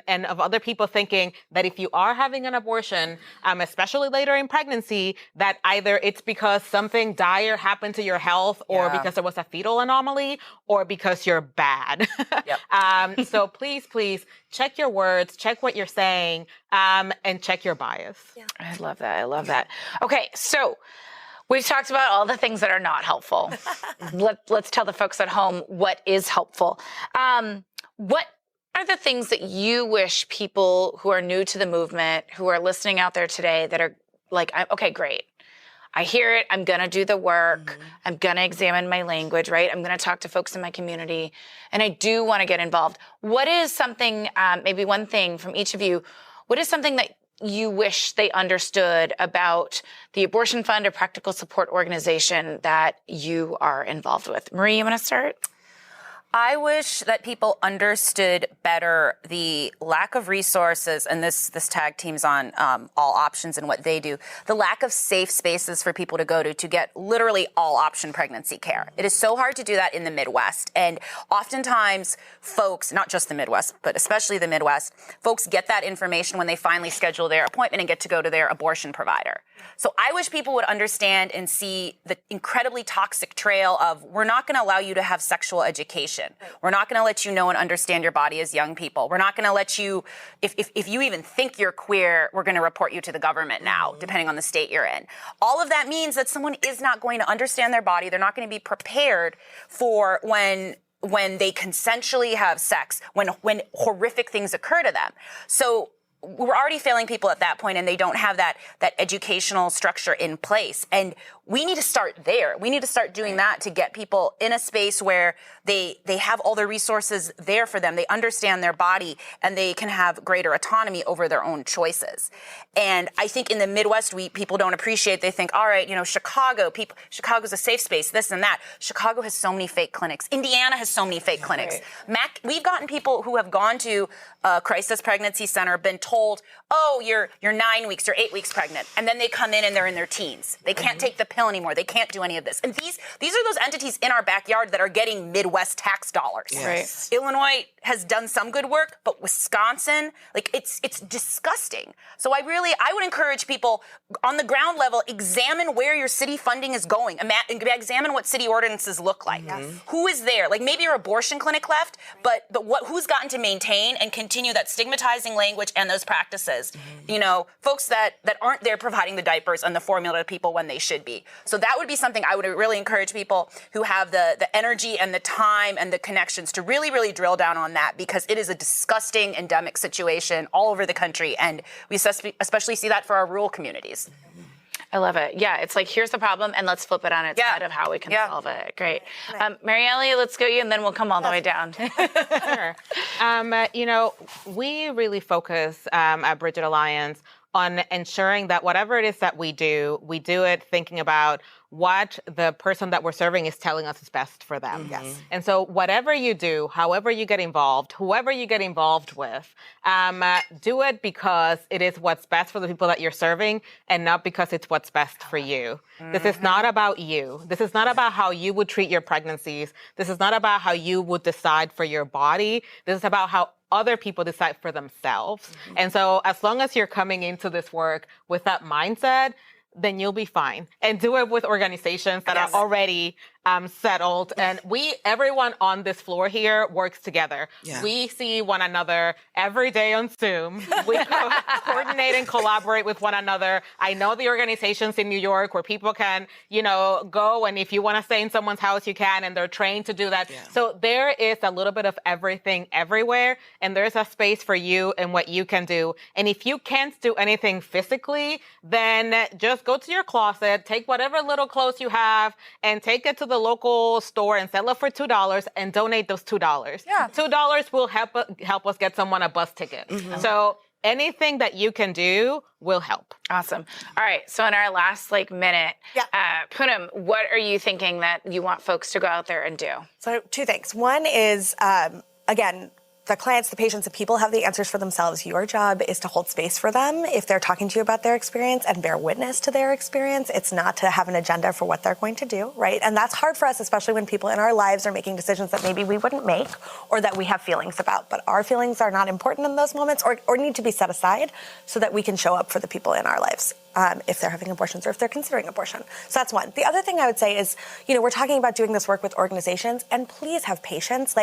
of other people thinking that if you are having an abortion, especially later in pregnancy, that either it's because something dire happened to your health or because there was a fetal anomaly or because you're bad. So please check your words, check what you're saying, and check your bias. I love that. Okay, so we've talked about all the things that are not helpful. Let's tell the folks at home what is helpful. What are the things that you wish people who are new to the movement, who are listening out there today, that are like, okay, great. I hear it. I'm going to do the work. I'm going to examine my language, right? I'm going to talk to folks in my community. And I do want to get involved. What is something, maybe one thing from each of you, what is something that you wish they understood about the abortion fund or practical support organization that you are involved with? Marie, you want to start? I wish that people understood better the lack of resources, and this tag team's on all options and what they do, the lack of safe spaces for people to go to get literally all option pregnancy care. It is so hard to do that in the Midwest. And oftentimes folks, not just the Midwest, but especially the Midwest, folks get that information when they finally schedule their appointment and get to go to their abortion provider. So I wish people would understand and see the incredibly toxic trail of, we're not going to allow you to have sexual education. We're not going to let you know and understand your body as young people. We're not going to let you, if you even think you're queer, we're going to report you to the government now, depending on the state you're in. All of that means that someone is not going to understand their body. They're not going to be prepared for when they consensually have sex, when horrific things occur to them. So we're already failing people at that point, and they don't have that educational structure in place. And we need to start there. We need to start doing that to get people in a space where they have all the resources there for them. They understand their body, and they can have greater autonomy over their own choices. And I think in the Midwest, people don't appreciate. They think, all right, Chicago's a safe space, this and that. Chicago has so many fake clinics. Indiana has so many fake clinics. We've gotten people who have gone to a crisis pregnancy center, been told, oh, you're 9 weeks, you're 8 weeks pregnant. And then they come in and they're in their teens. They can't take the pill anymore. They can't do any of this. And these are those entities in our backyard that are getting Midwest tax dollars. Yes. Right. Illinois has done some good work, but Wisconsin, it's disgusting. So I would encourage people on the ground level, examine where your city funding is going. Examine what city ordinances look like. Who is there? Like maybe your abortion clinic left, but who's gotten to maintain and continue that stigmatizing language and those practices? Folks that aren't there providing the diapers and the formula to people when they should be. So that would be something I would really encourage people who have the energy and the time and the connections to really, really drill down on that, because it is a disgusting endemic situation all over the country. And we especially see that for our rural communities. I love it. Yeah, it's like, here's the problem, and let's flip it on its head of how we can solve it. Great. Marielle, let's go you, and then we'll come all the way down. Sure. We really focus at Bridget Alliance on ensuring that whatever it is that we do it thinking about what the person that we're serving is telling us is best for them. Yes. And so whatever you do, however you get involved, whoever you get involved with, do it because it is what's best for the people that you're serving and not because it's what's best for you. This is not about you. This is not about how you would treat your pregnancies. This is not about how you would decide for your body. This is about how other people decide for themselves. And so as long as you're coming into this work with that mindset, then you'll be fine. And do it with organizations that are already settled. And everyone on this floor here works together. Yeah. We see one another every day on Zoom. We coordinate and collaborate with one another. I know the organizations in New York where people can, go, and if you want to stay in someone's house, you can, and they're trained to do that. Yeah. So there is a little bit of everything everywhere, and there's a space for you and what you can do. And if you can't do anything physically, then just go to your closet, take whatever little clothes you have, and take it to the local store and sell it for $2 and donate those $2. Yeah. $2 will help us get someone a bus ticket. So anything that you can do will help. Awesome. All right. So in our last minute, Poonam, what are you thinking that you want folks to go out there and do? So 2 things. One is, again, the clients, the patients, the people have the answers for themselves. Your job is to hold space for them if they're talking to you about their experience and bear witness to their experience. It's not to have an agenda for what they're going to do, right? And that's hard for us, especially when people in our lives are making decisions that maybe we wouldn't make or that we have feelings about. But our feelings are not important in those moments or need to be set aside so that we can show up for the people in our lives. If they're having abortions or if they're considering abortion. So that's one. The other thing I would say is, we're talking about doing this work with organizations, and please have patience.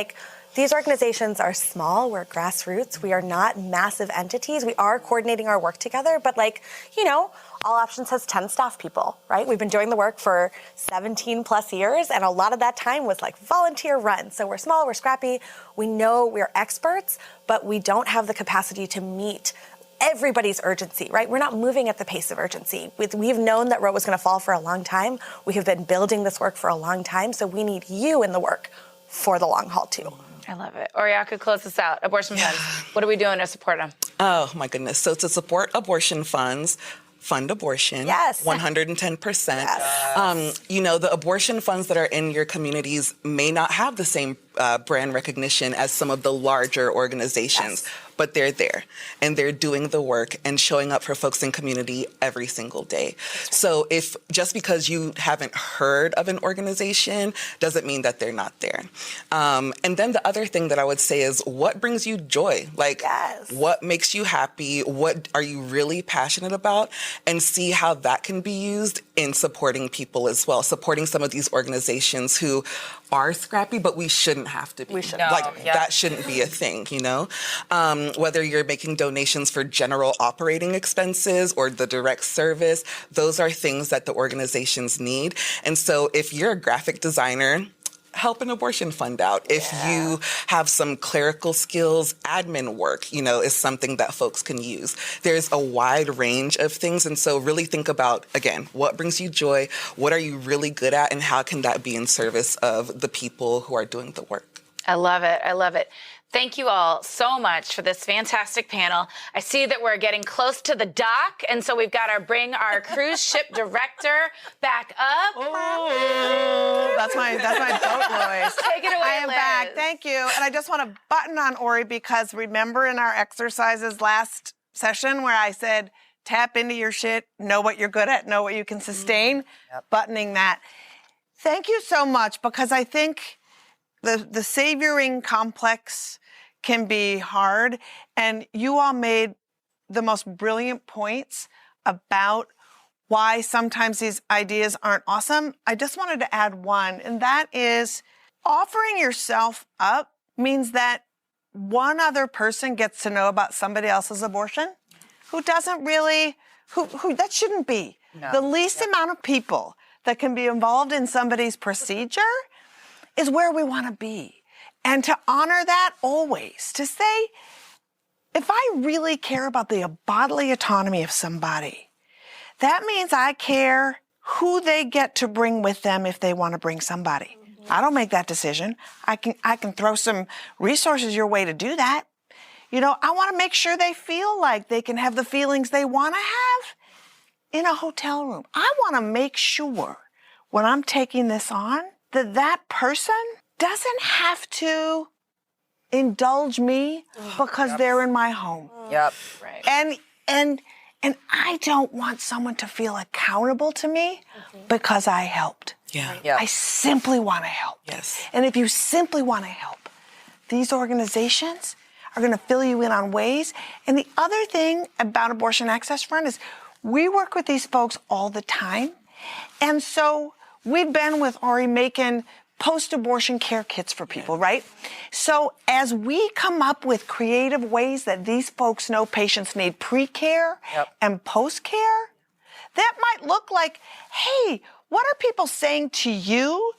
These organizations are small. We're grassroots. We are not massive entities. We are coordinating our work together, but All Options has 10 staff people, right? We've been doing the work for 17 plus years, and a lot of that time was volunteer run. So we're small, we're scrappy. We know we're experts, but we don't have the capacity to meet everybody's urgency, right? We're not moving at the pace of urgency. We've known that Roe was going to fall for a long time. We have been building this work for a long time, so we need you in the work for the long haul too. I love it. Oriaka, close us out. Abortion funds. What are we doing to support them? Oh, my goodness. So to support abortion funds, fund abortion. Yes. 110%. Yes. The abortion funds that are in your communities may not have the same brand recognition as some of the larger organizations. Yes. But they're there and they're doing the work and showing up for folks in community every single day. So just because you haven't heard of an organization doesn't mean that they're not there. And then the other thing that I would say is what brings you joy? What makes you happy? What are you really passionate about? And see how that can be used in supporting people as well, supporting some of these organizations who are scrappy, but we shouldn't have to be. We should. That shouldn't be a thing, whether you're making donations for general operating expenses or the direct service, those are things that the organizations need. And so if you're a graphic designer, help an abortion fund out. If you have some clerical skills, admin work, is something that folks can use. There's a wide range of things. And so really think about, again, what brings you joy? What are you really good at? And how can that be in service of the people who are doing the work? I love it. I love it. Thank you all so much for this fantastic panel. I see that we're getting close to the dock, and so we've got to bring our cruise ship director back up. Oh, that's my boat noise. Take it away, I am Liz. back. Thank you. And I just want to button on Ori because remember in our exercises last session where I said, tap into your shit, know what you're good at, know what you can sustain, buttoning that. Thank you so much because I think the savioring complex can be hard, and you all made the most brilliant points about why sometimes these ideas aren't awesome. I just wanted to add one, and that is offering yourself up means that one other person gets to know about somebody else's abortion who doesn't really, who that shouldn't be. No. The least amount of people that can be involved in somebody's procedure is where we want to be. And to honor that always, to say, if I really care about the bodily autonomy of somebody, that means I care who they get to bring with them if they want to bring somebody. I don't make that decision. I can throw some resources your way to do that. You know, I want to make sure they feel like they can have the feelings they want to have in a hotel room. I want to make sure when I'm taking this on that that person doesn't have to indulge me because they're in my home. Yep. Right. And I don't want someone to feel accountable to me because I helped. Yeah. Yep. I simply want to help. Yes. And if you simply want to help, these organizations are going to fill you in on ways. And the other thing about Abortion Access Front is we work with these folks all the time. And so we've been with Ori making post-abortion care kits for people, right? So as we come up with creative ways that these folks know patients need pre-care and post-care, that might look like, hey, what are people saying to you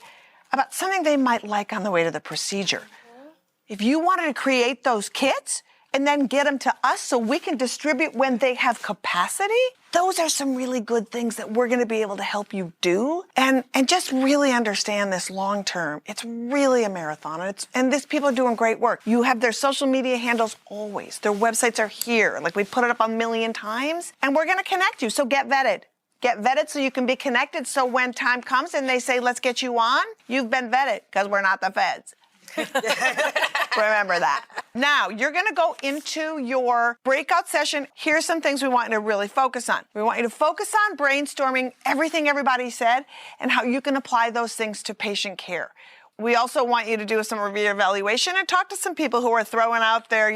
about something they might like on the way to the procedure? If you wanted to create those kits and then get them to us so we can distribute when they have capacity, those are some really good things that we're going to be able to help you do and just really understand this long term. It's really a marathon, and these people are doing great work. You have their social media handles always. Their websites are here. Like, we put it up 1 million times, and we're going to connect you. So get vetted. Get vetted so you can be connected, so when time comes and they say, let's get you on, you've been vetted, because we're not the feds. Remember that. Now, you're going to go into your breakout session. Here's some things we want you to really focus on. We want you to focus on brainstorming everything everybody said and how you can apply those things to patient care. We also want you to do some review evaluation and talk to some people who are throwing out their,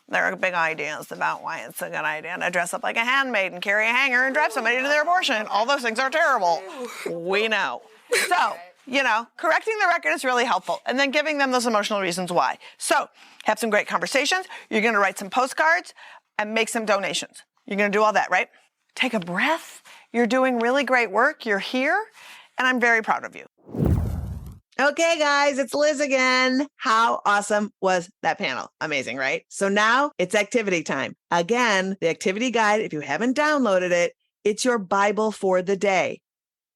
their big ideas about why it's a good idea to dress up like a handmaid and carry a hanger and drive somebody to their abortion. All those things are terrible. We know. So, correcting the record is really helpful, and then giving them those emotional reasons why. So, have some great conversations. You're going to write some postcards and make some donations. You're going to do all that, right? Take a breath. You're doing really great work. You're here, and I'm very proud of you. Okay, guys, it's Liz again. How awesome was that panel? Amazing, right? So now it's activity time. Again, the activity guide, if you haven't downloaded it, it's your Bible for the day.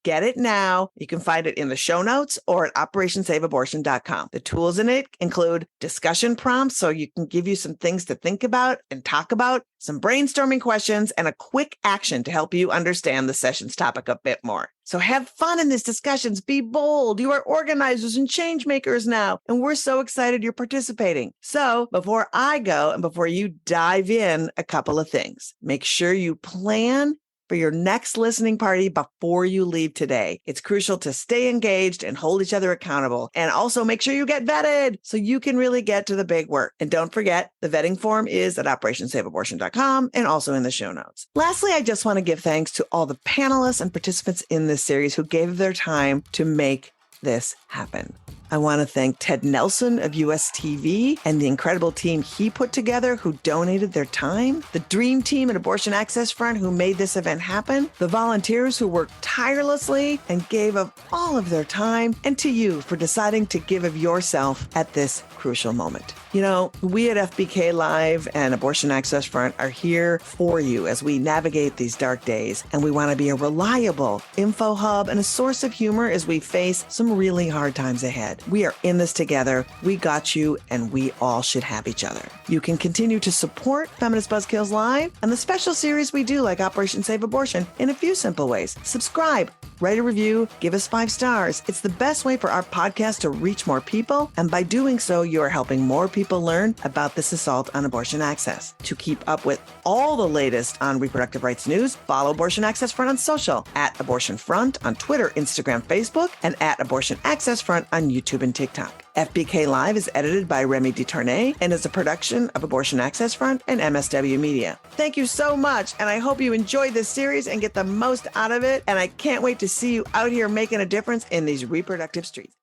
Get it now. You can find it in the show notes or at operationsaveabortion.com. The tools in it include discussion prompts, so you can give you some things to think about and talk about, some brainstorming questions, and a quick action to help you understand the session's topic a bit more. So have fun in these discussions. Be bold. You are organizers and change makers now, and we're so excited you're participating. So before I go and before you dive in, a couple of things. Make sure you plan for your next listening party before you leave today. It's crucial to stay engaged and hold each other accountable. And also make sure you get vetted so you can really get to the big work. And don't forget, the vetting form is at operationsaveabortion.com and also in the show notes. Lastly, I just want to give thanks to all the panelists and participants in this series who gave their time to make this happen. I want to thank Ted Nelson of US TV and the incredible team he put together who donated their time, the dream team at Abortion Access Front who made this event happen, the volunteers who worked tirelessly and gave of all of their time, and to you for deciding to give of yourself at this crucial moment. We at FBK Live and Abortion Access Front are here for you as we navigate these dark days, and we want to be a reliable info hub and a source of humor as we face some really hard times ahead. We are in this together. We got you, and we all should have each other. You can continue to support Feminist Buzzkills Live and the special series we do like Operation Save Abortion in a few simple ways. Subscribe, write a review, give us 5 stars. It's the best way for our podcast to reach more people, and by doing so, you are helping more people learn about this assault on abortion access. To keep up with all the latest on reproductive rights news, follow Abortion Access Front on social, at Abortion Front on Twitter, Instagram, Facebook, and at Abortion Access Front on YouTube and TikTok. FBK Live is edited by Remy DeTournay and is a production of Abortion Access Front and MSW Media. Thank you so much, and I hope you enjoyed this series and get the most out of it, and I can't wait to see you out here making a difference in these reproductive streets.